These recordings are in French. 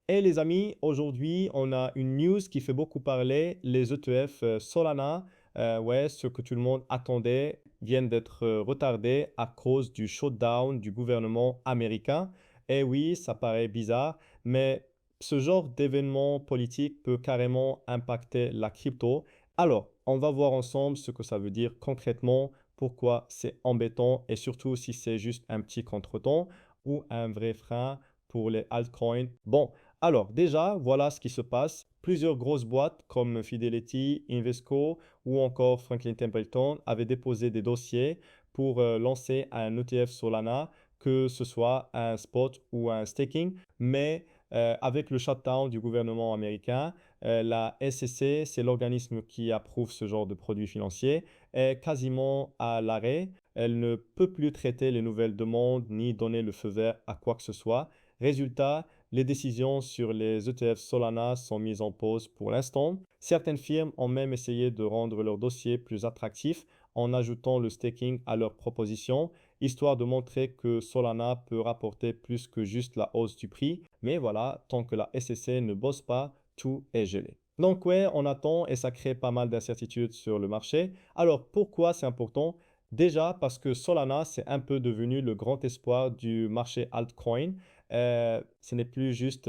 Et les amis, aujourd'hui, on a une news qui fait beaucoup parler, les ETF Solana, ouais, ce que tout le monde attendait, viennent d'être retardés à cause du shutdown du gouvernement américain. Et oui, ça paraît bizarre, mais ce genre d'événement politique peut carrément impacter la crypto. Alors, on va voir ensemble ce que ça veut dire concrètement, pourquoi c'est embêtant et surtout si c'est juste un petit contretemps ou un vrai frein pour les altcoins. Bon, alors, déjà, voilà ce qui se passe. Plusieurs grosses boîtes comme Fidelity, Invesco ou encore Franklin Templeton avaient déposé des dossiers pour lancer un ETF Solana, que ce soit un spot ou un staking. Mais avec le shutdown du gouvernement américain, la SEC, c'est l'organisme qui approuve ce genre de produits financiers, est quasiment à l'arrêt. Elle ne peut plus traiter les nouvelles demandes ni donner le feu vert à quoi que ce soit. Résultat, les décisions sur les ETF Solana sont mises en pause pour l'instant. Certaines firmes ont même essayé de rendre leur dossier plus attractif en ajoutant le staking à leurs propositions, histoire de montrer que Solana peut rapporter plus que juste la hausse du prix. Mais voilà, tant que la SEC ne bosse pas, tout est gelé. Donc ouais, on attend et ça crée pas mal d'incertitudes sur le marché. Alors pourquoi c'est important? Déjà parce que Solana, c'est un peu devenu le grand espoir du marché altcoin. Ce n'est plus juste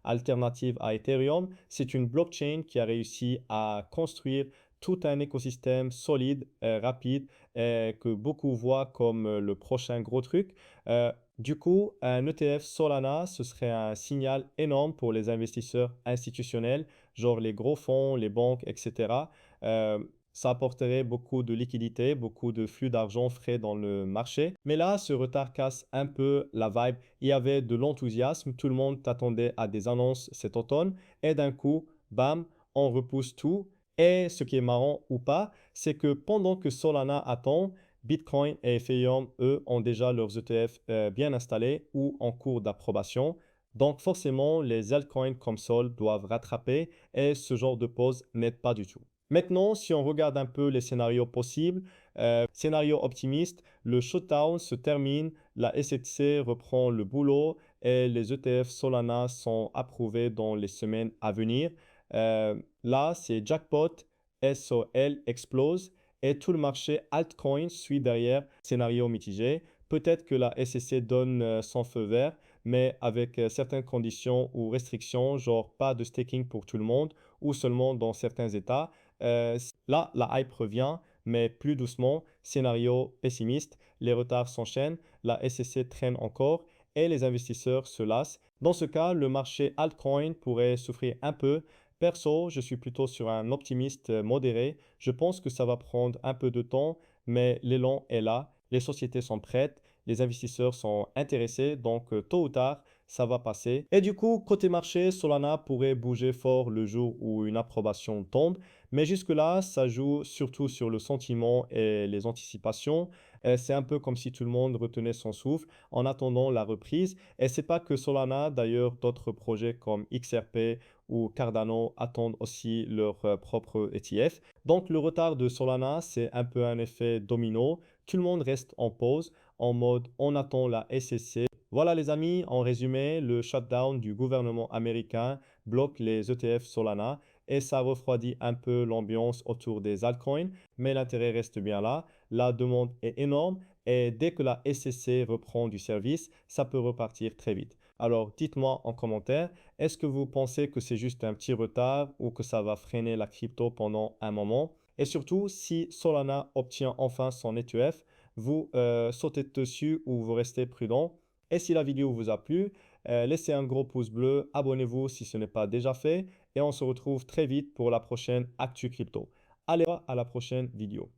alternative à Ethereum, c'est une blockchain qui a réussi à construire tout un écosystème solide, rapide, que beaucoup voient comme le prochain gros truc. Du coup, un ETF Solana, ce serait un signal énorme pour les investisseurs institutionnels, genre les gros fonds, les banques, etc. Euh, Ça apporterait beaucoup de liquidités, beaucoup de flux d'argent frais dans le marché. Mais là, ce retard casse un peu la vibe. Il y avait de l'enthousiasme, tout le monde t'attendait à des annonces cet automne. Et d'un coup, bam, on repousse tout. Et ce qui est marrant ou pas, c'est que pendant que Solana attend, Bitcoin et Ethereum, eux, ont déjà leurs ETF bien installés ou en cours d'approbation. Donc forcément, les altcoins comme Sol doivent rattraper et ce genre de pause n'aide pas du tout. Maintenant, si on regarde un peu les scénarios possibles, scénario optimiste, le shutdown se termine, la SEC reprend le boulot et les ETF Solana sont approuvés dans les semaines à venir. Là, c'est jackpot, SOL explose et tout le marché altcoin suit derrière, scénario mitigé. Peut-être que la SEC donne son feu vert, mais avec certaines conditions ou restrictions, genre pas de staking pour tout le monde ou seulement dans certains États. Là, la hype revient, mais plus doucement. Scénario pessimiste, les retards s'enchaînent, la SEC traîne encore et les investisseurs se lassent. Dans ce cas, le marché altcoin pourrait souffrir un peu. Perso, je suis plutôt sur un optimiste modéré. Je pense que ça va prendre un peu de temps, mais l'élan est là. Les sociétés sont prêtes, les investisseurs sont intéressés, donc tôt ou tard, ça va passer. Et du coup, côté marché, Solana pourrait bouger fort le jour où une approbation tombe. Mais jusque-là, ça joue surtout sur le sentiment et les anticipations. C'est un peu comme si tout le monde retenait son souffle en attendant la reprise. Et c'est pas que Solana, d'ailleurs, d'autres projets comme XRP ou Cardano attendent aussi leur propre ETF. Donc le retard de Solana, c'est un peu un effet domino. Tout le monde reste en pause, en mode on attend la SEC. Voilà les amis, en résumé, le shutdown du gouvernement américain bloque les ETF Solana et ça refroidit un peu l'ambiance autour des altcoins, mais l'intérêt reste bien là. La demande est énorme et dès que la SEC reprend du service, ça peut repartir très vite. Alors dites-moi en commentaire, est-ce que vous pensez que c'est juste un petit retard ou que ça va freiner la crypto pendant un moment? Et surtout, si Solana obtient enfin son ETF, vous sautez dessus ou vous restez prudent. Et si la vidéo vous a plu, laissez un gros pouce bleu, abonnez-vous si ce n'est pas déjà fait et on se retrouve très vite pour la prochaine Actu Crypto. Allez, à la prochaine vidéo.